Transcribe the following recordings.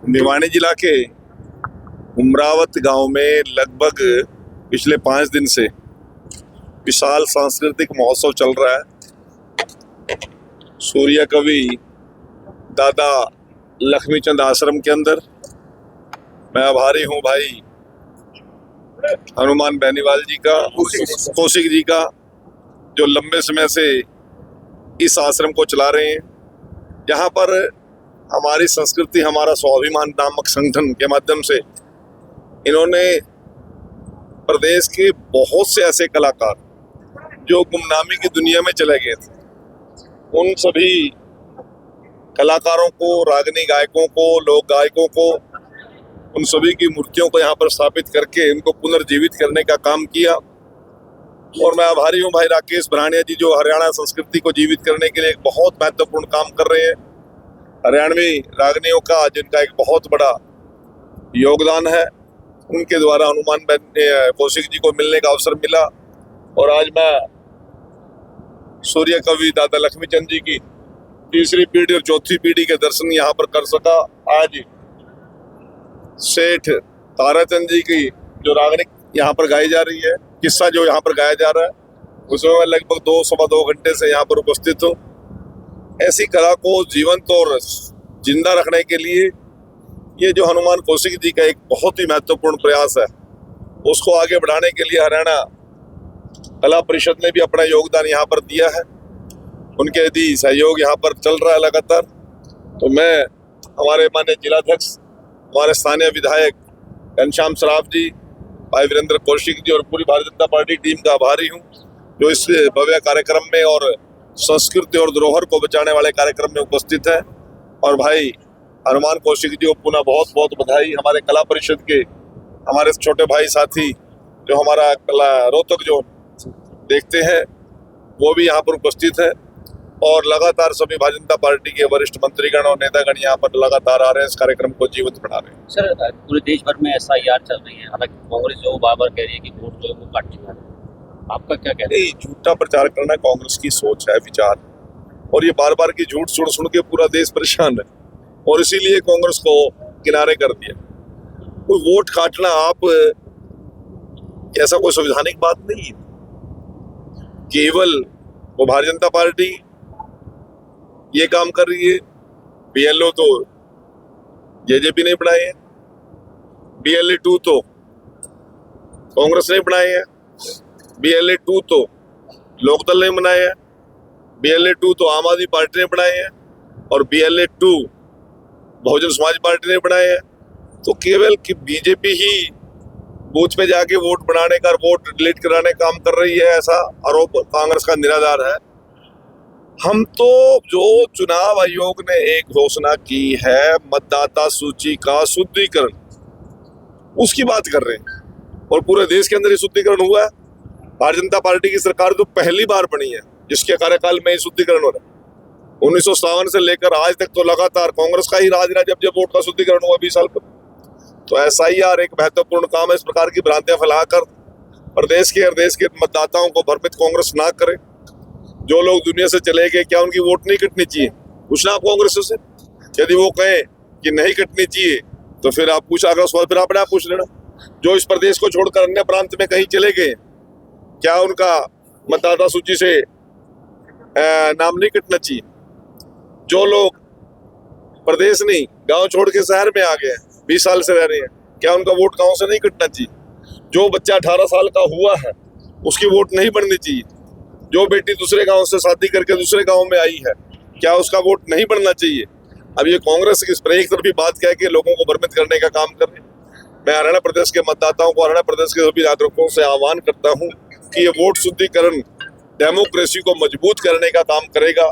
भिवानी जिला के उमरावत गांव में लगभग पिछले 5 दिन से विशाल सांस्कृतिक महोत्सव चल रहा है। सूर्य कवि दादा लक्ष्मीचंद आश्रम के अंदर मैं आभारी हूं भाई हनुमान बेनीवाल जी का, कौशिक जी का, जो लंबे समय से इस आश्रम को चला रहे हैं। यहाँ पर हमारी संस्कृति, हमारा स्वाभिमान नामक संगठन के माध्यम से इन्होंने प्रदेश के बहुत से ऐसे कलाकार जो गुमनामी की दुनिया में चले गए थे, उन सभी कलाकारों को, रागनी गायकों को, लोक गायकों को, उन सभी की मूर्तियों को यहाँ पर स्थापित करके उनको पुनर्जीवित करने का काम किया। और मैं आभारी हूँ भाई राकेश भराणिया जी, जो हरियाणा संस्कृति को जीवित करने के लिए एक बहुत महत्वपूर्ण काम कर रहे हैं। हरियाणवी रागनियों का जिनका एक बहुत बड़ा योगदान है, उनके द्वारा हनुमान कौशिक जी को मिलने का अवसर मिला। और आज मैं सूर्य कवि दादा लक्ष्मीचंद जी की तीसरी पीढ़ी और चौथी पीढ़ी के दर्शन यहाँ पर कर सका। आज सेठ ताराचंद जी की जो रागनी यहाँ पर गाई जा रही है, किस्सा जो यहाँ पर गाया जा रहा है, उसमें मैं लगभग 2-2.25 घंटे से यहाँ पर उपस्थित हूँ। ऐसी कला को जीवंत और जिंदा रखने के लिए ये जो हनुमान कौशिक जी का एक बहुत ही महत्वपूर्ण प्रयास है, उसको आगे बढ़ाने के लिए हरियाणा कला परिषद ने भी अपना योगदान यहाँ पर दिया है। उनके यदि सहयोग यहाँ पर चल रहा है लगातार, तो मैं हमारे माननीय जिलाध्यक्ष, हमारे स्थानीय विधायक घनश्याम सराफ जी, भाई वीरेंद्र कौशिक जी और पूरी भारतीय जनता पार्टी टीम का आभारी हूँ, जो इस भव्य कार्यक्रम में और संस्कृति और धरोहर को बचाने वाले कार्यक्रम में उपस्थित है। और भाई हनुमान कौशिक जी को पुनः बहुत बहुत बधाई। हमारे कला परिषद के हमारे छोटे भाई साथी जो हमारा कला रोहतक जो देखते हैं, वो भी यहाँ पर उपस्थित है। और लगातार सभी भारतीय जनता पार्टी के वरिष्ठ मंत्रीगण और नेतागण यहाँ पर लगातार आ रहे हैं, इस कार्यक्रम को जीवित बना रहे हैं। सर, पूरे देश भर में SIR चल रही है, हालांकि कांग्रेस जो बार-बार कह रही है कि वोट जो है वो काट चुका है, आपका क्या कहना है? झूठा प्रचार करना कांग्रेस की सोच है, विचार, और ये बार बार की झूठ सुन के पूरा देश परेशान है, और इसीलिए कांग्रेस को किनारे कर दिया। कोई वोट काटना आप ऐसा कोई संवैधानिक बात नहीं है। केवल वो भारतीय जनता पार्टी ये काम कर रही है। BLO तो JJP ने बनाए हैं, BLA-2 तो कांग्रेस ने बनाए हैं, BLA-2 तो लोकदल ने बनाए हैं, BLA-2 तो आम आदमी पार्टी ने बनाए हैं, और BLA-2 बहुजन समाज पार्टी ने बनाए हैं। तो केवल कि बीजेपी ही बूथ पे जाके वोट बनाने का, वोट डिलीट कराने का काम कर रही है, ऐसा आरोप कांग्रेस का निराधार है। हम तो जो चुनाव आयोग ने एक घोषणा की है मतदाता सूची का शुद्धिकरण, उसकी बात कर रहे हैं। और पूरे देश के अंदर ये शुद्धिकरण हुआ है। भारतीय जनता पार्टी की सरकार तो पहली बार बनी है जिसके कार्यकाल में शुद्धिकरण हो रहा है। 1957 से लेकर आज तक तो लगातार कांग्रेस का ही राज रहा, जब वोट का शुद्धिकरण हुआ 20 साल पर। तो SIR एक महत्वपूर्ण काम है। इस प्रकार की भ्रांतियां फैलाकर प्रदेश के और देश के मतदाताओं को भ्रमित कांग्रेस ना करे। जो लोग दुनिया से चले गए, क्या उनकी वोट नहीं कटनी चाहिए? पूछना आप कांग्रेस से। यदि वो कहें कि नहीं कटनी चाहिए, तो फिर आप पूछा, अगर सवाल फिर अपने आप पूछ लेना, जो इस प्रदेश को छोड़कर अन्य प्रांत में कहीं चले गए, क्या उनका मतदाता सूची से नाम नहीं कटना चाहिए? जो लोग प्रदेश नहीं, गांव छोड़ के शहर में आ गए, 20 साल से रह रहे हैं, क्या उनका वोट गांव से नहीं कटना चाहिए? जो बच्चा 18 साल का हुआ है, उसकी वोट नहीं बढ़नी चाहिए? जो बेटी दूसरे गांव से शादी करके दूसरे गांव में आई है, क्या उसका वोट नहीं बढ़ना चाहिए? अब ये कांग्रेस इस पर एक तरफी बात कह के लोगों को भ्रमित करने का काम कर रहे हैं। मैं हरियाणा प्रदेश के मतदाताओं को, हरियाणा प्रदेश के सभी नागरिकों से आह्वान करता हूँ कि ये वोट शुद्धिकरण डेमोक्रेसी को मजबूत करने का काम करेगा,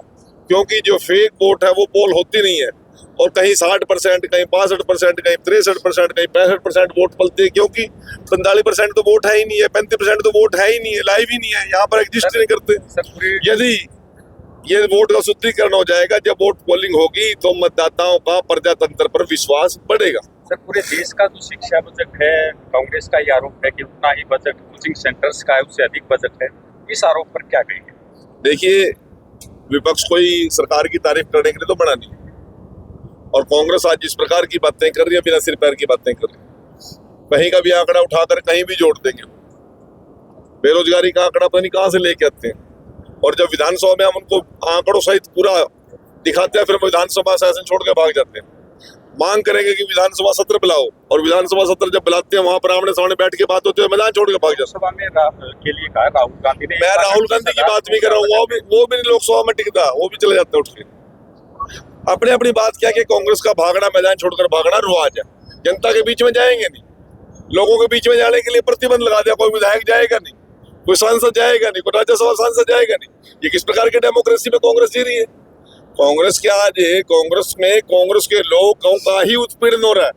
क्योंकि जो फेक वोट है वो पोल होती नहीं है, और कहीं 60%, कहीं 65%, कहीं 63%, कहीं 65% वोट पलते हैं, क्योंकि 45% तो वोट है ही नहीं है, 35% तो वोट है ही नहीं है, लाइव ही नहीं है, यहाँ पर एग्जिस्ट नहीं करते। यदि ये वोट का शुद्धिकरण हो जाएगा, जब वोट पोलिंग होगी, तो मतदाताओं का प्रजातंत्र पर विश्वास बढ़ेगा। सर, पूरे देश का जो शिक्षा बजट है, कांग्रेस का ये आरोप है कि उतना ही बजट कोचिंग सेंटर्स का है, उससे अधिक बजट है। इस आरोप पर क्या कहेंगे? देखिए, विपक्ष कोई सरकार की तारीफ करने के लिए तो बना नहीं। और कांग्रेस आज जिस प्रकार की बातें कर रही है, बिना सिर पैर की बातें कर रही है। कहीं का भी आंकड़ा उठाकर कहीं भी जोड़ देंगे। बेरोजगारी का आंकड़ा पता नहीं कहां से लेके आते हैं, और जब विधानसभा में हम उनको आंकड़ों सहित पूरा दिखाते हैं, फिर हम विधानसभा शासन छोड़ के भाग जाते हैं। मांग करेंगे कि विधानसभा सत्र बुलाओ, और विधानसभा सत्र जब बुलाते हैं वहां पर आमने सामने बैठ के बात होती है, मैदान छोड़ के भाग जाते हैं। लोकसभा में के लिए कहा राहुल गांधी ने। मैं राहुल गांधी की बात भी कर रहा हूँ, वो भी नहीं लोकसभा में टिकता, वो भी चले जाते हैं उठ के। अपने अपनी बात क्या कि कांग्रेस का भागना, मैदान छोड़कर भागना रिवाज है। जनता के बीच में जाएंगे नहीं, लोगों के बीच में जाने के लिए प्रतिबंध लगा दिया, कोई विधायक जाएगा नहीं, कोई सांसद जाएगा नहीं, कोई राज्यसभा सांसद जाएगा नहीं। ये किस प्रकार की डेमोक्रेसी में कांग्रेस जी रही है? कांग्रेस क्या आज है, कांग्रेस में कांग्रेस के लोगों का ही उत्पीड़न हो रहा है,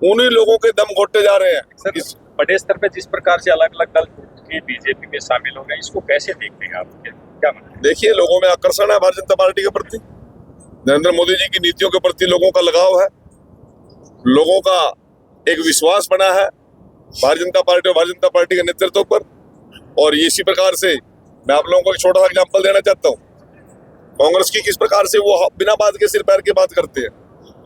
उन्हीं लोगों के दम घोटे जा रहे हैं। सर, बड़े स्तर पे जिस प्रकार से अलग अलग दल के बीजेपी में शामिल हो गए, इसको कैसे देखते हैं आप? क्या मानते हैं? देखिए, लोगों में आकर्षण है भारतीय जनता पार्टी के प्रति, नरेंद्र मोदी जी की नीतियों के प्रति लोगों का लगाव है, लोगों का एक विश्वास बना है भारतीय जनता पार्टी और भारतीय जनता पार्टी के नेतृत्व पर। और इसी प्रकार से मैं आप लोगों को एक छोटा सा एग्जाम्पल देना चाहता हूँ। कांग्रेस की किस प्रकार से वो बिना बात के सिर पैर की बात करते हैं,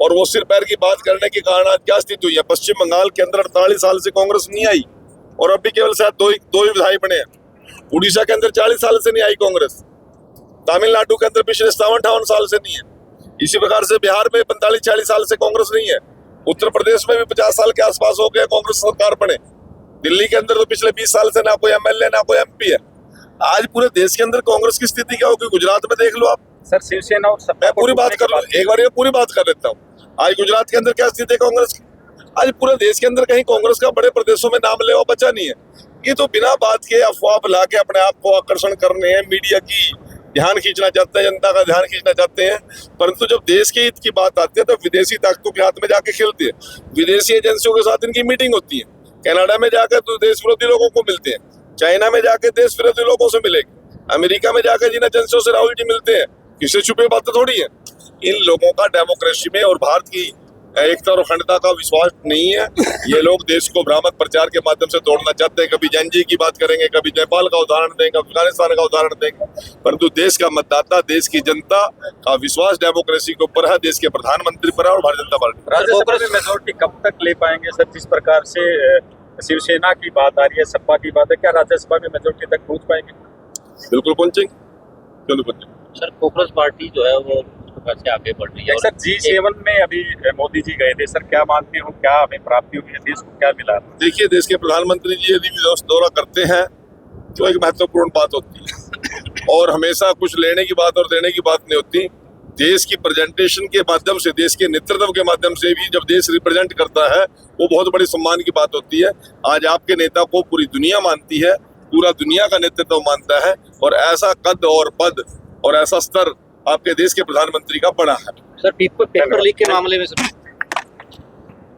और वो सिर पैर की बात करने के कारण आज क्या स्थिति हुई है। पश्चिम बंगाल के अंदर 48 साल से कांग्रेस नहीं आई, और अभी केवल शायद दो ही विधायक बने हैं। उड़ीसा के अंदर 40 साल से नहीं आई कांग्रेस, तमिलनाडु के अंदर पिछले 57-58 साल से नहीं है। इसी प्रकार से बिहार में 45-46 साल से कांग्रेस नहीं है। उत्तर प्रदेश में भी 50 साल के आसपास हो गया कांग्रेस सरकार बने। दिल्ली के अंदर तो पिछले 20 साल से ना कोई एमएलए ना कोई एमपी है। आज पूरे देश के अंदर कांग्रेस की स्थिति क्या होगी? गुजरात में देख लो आप। सर, शिवसेना और सपा मैं पूरी बात कर लूं, एक बार ये पूरी बात कर लेता हूँ। आज गुजरात के अंदर क्या स्थिति है कांग्रेस की? आज पूरे देश के अंदर कहीं कांग्रेस का बड़े प्रदेशों में नाम लेवा बचा नहीं है। ये तो बिना बात के अफवाह फैला के अपने आप को आकर्षण करने हैं, मीडिया की ध्यान खींचना चाहते हैं, जनता का ध्यान खींचना चाहते हैं। परंतु जब देश के हित की बात आती है तो विदेशी ताकतों के हाथ में जाके खेलते हैं। विदेशी एजेंसियों के साथ इनकी मीटिंग होती है। कनाडा में जाकर तो देश विरोधी लोगों को मिलते हैं, चाइना में जाके देश विरोधी लोगों से मिलेंगे, अमेरिका में जाकर जिन एजेंसियों से राहुल जी मिलते हैं, किसी छुपे बातें थोड़ी है। इन लोगों का डेमोक्रेसी में और भारत की एकता और अखंडता का विश्वास नहीं है। ये लोग देश को भ्रामक प्रचार के माध्यम से तोड़ना चाहते हैं। कभी जैन जी की बात करेंगे, कभी नेपाल का उदाहरण देंगे, अफगानिस्तान का उदाहरण देंगे, परंतु देश का मतदाता, देश की जनता का विश्वास डेमोक्रेसी के ऊपर है, देश के प्रधानमंत्री पर है और भारतीय जनता पार्टी। राज्यसभा में मेजोरिटी कब तक ले पाएंगे सर? जिस प्रकार से शिवसेना की बात आ रही है, सपा की बात है, क्या राज्यसभा में मेजोरिटी तक पहुंच पाएंगे? बिल्कुल पहुंचेंगे, क्यों नहीं पहुंचेंगे। सर, कांग्रेस पार्टी जो है वो प्रकार से आगे बढ़ रही है। सर, G7 में अभी मोदी जी गए थे, सर क्या मानते हो, क्या हमें प्राप्ति हुई है, देश को क्या मिला? देखिए, देश के प्रधानमंत्री जी यदि विदेश दौरा करते हैं तो एक महत्वपूर्ण बात होती है, और हमेशा कुछ लेने की बात और देने की बात नहीं होती। देश की प्रेजेंटेशन के माध्यम से, देश के नेतृत्व के माध्यम से भी जब देश रिप्रेजेंट करता है, वो बहुत बड़ी सम्मान की बात होती है। आज आपके नेता को पूरी दुनिया मानती है, पूरा दुनिया का नेतृत्व मानता है, और ऐसा कद और पद और ऐसा स्तर आपके देश के प्रधानमंत्री का बड़ा है। सर, पेपर लीक के मामले में सर